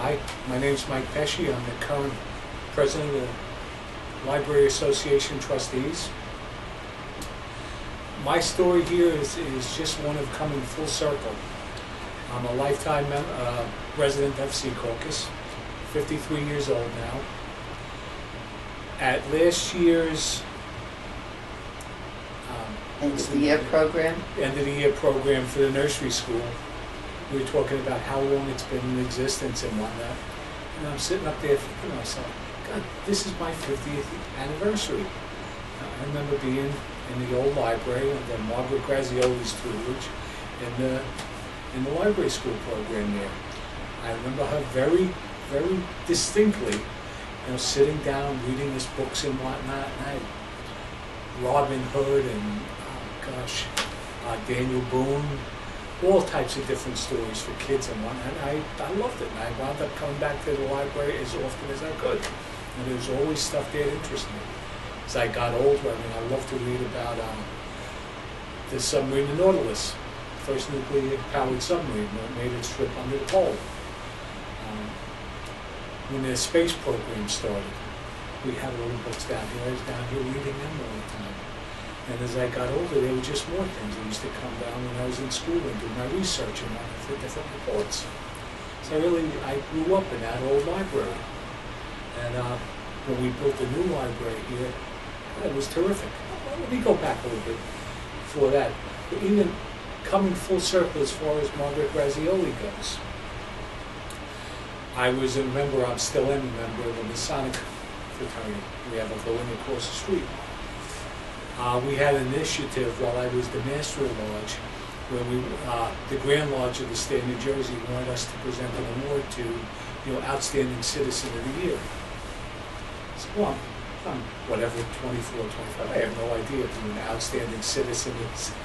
Hi, my name is Mike Pesci. I'm the current president of the Library Association Trustees. My story here is just one of coming full circle. I'm a lifetime resident of Secaucus, 53 years old now. At last year's End of the year program? End of the year program for the nursery school, we were talking about how long it's been in existence and whatnot. And I'm sitting up there thinking to myself, God, this is my 50th anniversary. I remember being in the old library under Margaret Grazioli's tutelage in the library school program there. I remember her very, very distinctly, sitting down, reading us books and whatnot. And Robin Hood and, Daniel Boone, all types of different stories for kids and whatnot. I loved it, and I wound up coming back to the library as often as I could. And there was always stuff there that interested me. As I got older, I loved to read about the submarine, the Nautilus, first nuclear-powered submarine that made its trip under the pole. When the space program started, we had little books down here. I was down here reading them all the time. And as I got older, there were just more things that used to come down when I was in school and do my research and for different reports. So I grew up in that old library. And when we built the new library here, it was terrific. Let me go back a little bit before that. But even coming full circle as far as Margaret Grazioli goes, I was a member, I still am a member of the Masonic fraternity. We have a building across the street. We had an initiative while I was the Master of Lodge, where the Grand Lodge of the state of New Jersey wanted us to present an award to, Outstanding Citizen of the Year. So, well, I'm whatever, 24, 25, I have no idea if I'm an outstanding citizen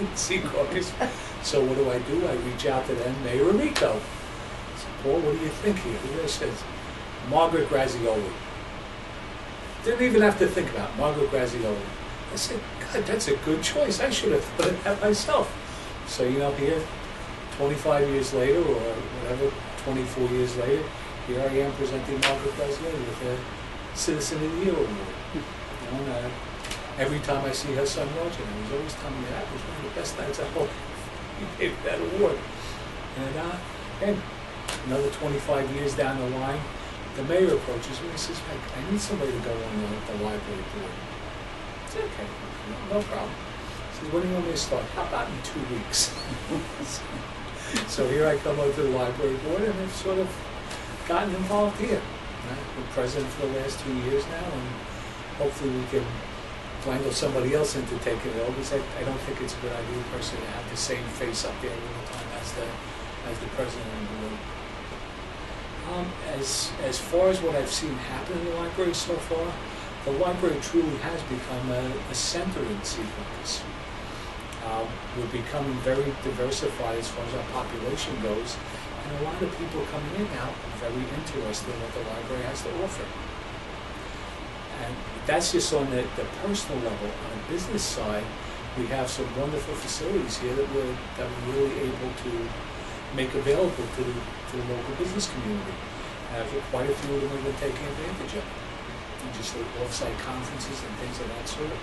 in Secaucus. So what do? I reach out to them, Mayor Amico. I said, Paul, what do you think here? He says, Margaret Grazioli. Didn't even have to think about it, Margaret Grazioli. I said, God, that's a good choice. I should have thought of that myself. So, here, 25 years later, or whatever, 24 years later, here I am presenting Margaret Grazioli with a Citizen of the Year award. And, every time I see her son Roger, he's always telling me that was one of the best nights I hope he gave that award. And another 25 years down the line, the mayor approaches me and says, I need somebody to go on the library board. I said, okay, no problem. He says, when do you want me to start? How about in 2 weeks? So here I come over to the library board, and I've sort of gotten involved here. I've been president for the last 2 years now, and hopefully we can wrangle somebody else into taking it over, because I don't think it's a good idea personally to have the same face up there all the time as the president of the board. As far as what I've seen happen in the library so far, the library truly has become a center in Secaucus. We're becoming very diversified as far as our population goes, and a lot of people coming in now are very interested in what the library has to offer. And that's just on the personal level. On the business side, we have some wonderful facilities here that we're really able to make available to the local business community. Quite a few of them have been taking advantage of it. Just like off-site conferences and things of that sort.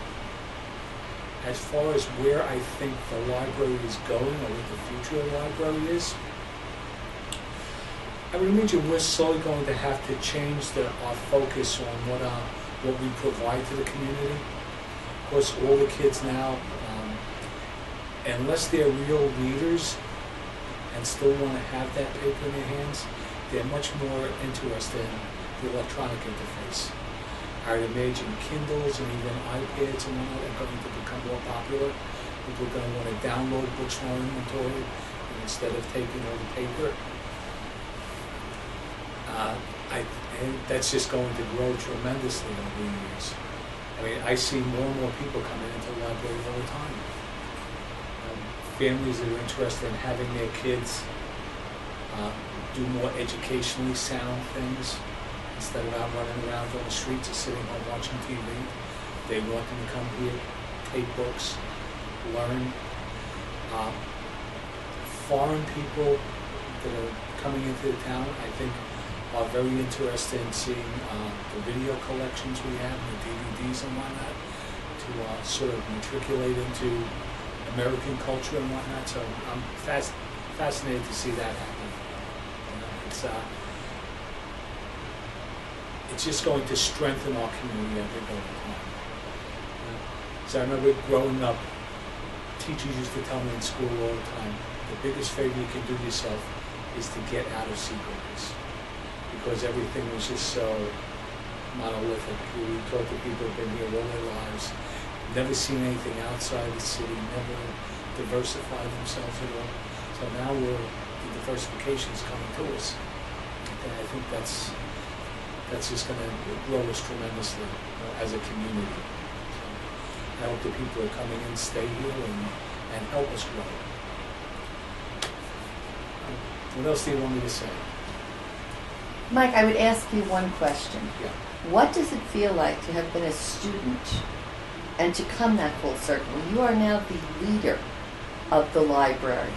As far as where I think the library is going or what the future of the library is, I would imagine we're slowly going to have to change our focus on what we provide to the community. Of course, all the kids now, unless they're real readers and still want to have that paper in their hands, they're much more interested in the electronic interface. I would imagine Kindles and even iPads and whatnot are going to become more popular. People are going to want to download books from our inventory instead of taking all the paper. And that's just going to grow tremendously over the years. I see more and more people coming into the library all the time. Families that are interested in having their kids do more educationally sound things. Instead of out running around on the streets or sitting home watching TV, they want them to come here, take books, learn. Foreign people that are coming into the town, I think are very interested in seeing the video collections we have, and the DVDs and whatnot, to sort of matriculate into American culture and whatnot. So I'm fascinated to see that happen. You know, it's just going to strengthen our community, I think, over time. You know? So I remember growing up, teachers used to tell me in school all the time, the biggest favor you can do yourself is to get out of Secaucus, because everything was just so monolithic. We talk to people who've been here all their lives, never seen anything outside the city, never diversified themselves at all. So now the diversification is coming to us. And I think that's just going to grow us tremendously, you know, as a community. So I hope the people who are coming in stay here and help us grow. What else do you want me to say? Mike, I would ask you one question. Yeah. What does it feel like to have been a student and to come that full circle? You are now the leader of the library,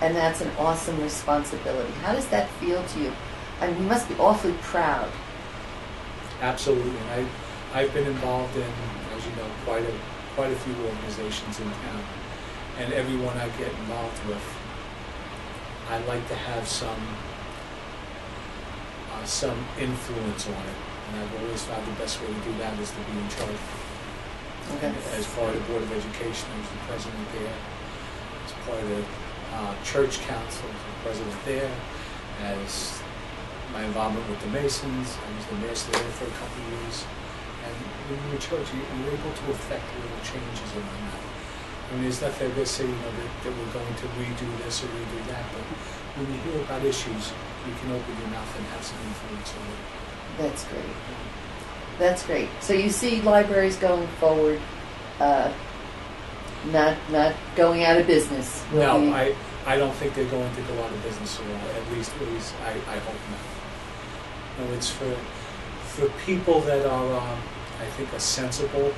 and that's an awesome responsibility. How does that feel to you? I mean, you must be awfully proud. Absolutely. And I've been involved in, as you know, quite a few organizations in town, and everyone I get involved with, I like to have some influence on it, and I've always found the best way to do that is to be in charge. Okay. As part of the Board of Education, I was the president there. As part of the Church Council, I was the president there. As my involvement with the Masons, I was the master there for a couple of years. And when you're in church, you're able to affect little changes and whatnot. I mean, there's nothing I say, you know, that we're going to redo this or redo that, but when you hear about issues, you can open your mouth and have some influence on it. That's great. That's great. So you see libraries going forward, not going out of business. No, I don't think they're going to go out of business at all. At least I hope not. No, it's for people that are, I think, are sensible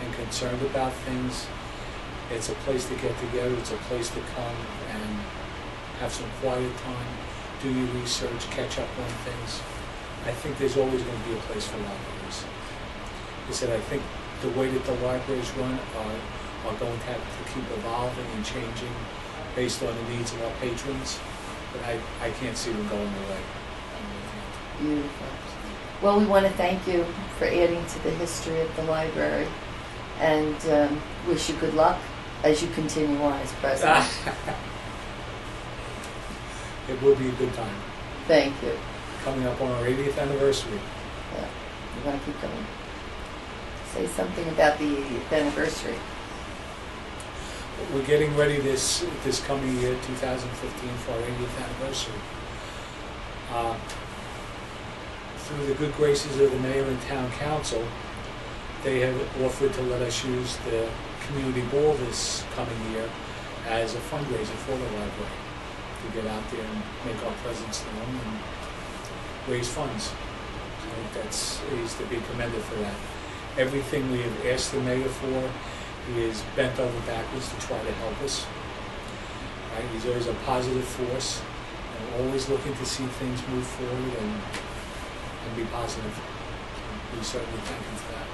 and concerned about things. It's a place to get together. It's a place to come and have some quiet time, do your research, catch up on things. I think there's always going to be a place for libraries. I said, I think the way that the libraries run are going to have to keep evolving and changing based on the needs of our patrons, but I can't see them going away. Beautiful. Well, we want to thank you for adding to the history of the library, and wish you good luck as you continue on as president. It will be a good time. Thank you. Coming up on our 80th anniversary. Yeah, you want to keep going. Say something about the 80th anniversary. We're getting ready this coming year, 2015, for our 80th anniversary. Through the good graces of the mayor and town council, they have offered to let us use the community ball this coming year as a fundraiser for the library, to get out there and make our presence known and raise funds. So he's to be commended for that. Everything we have asked the mayor for, he is bent over backwards to try to help us. Right? He's always a positive force, and always looking to see things move forward and be positive. So we certainly thank him for that.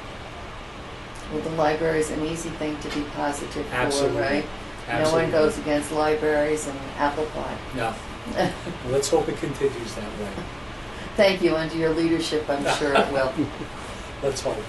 Well, the library is an easy thing to be positive Absolutely. for, right? Absolutely. No one goes against libraries and apple pie. No. Well, let's hope it continues that way. Thank you. Under your leadership, I'm sure it will. Let's hope.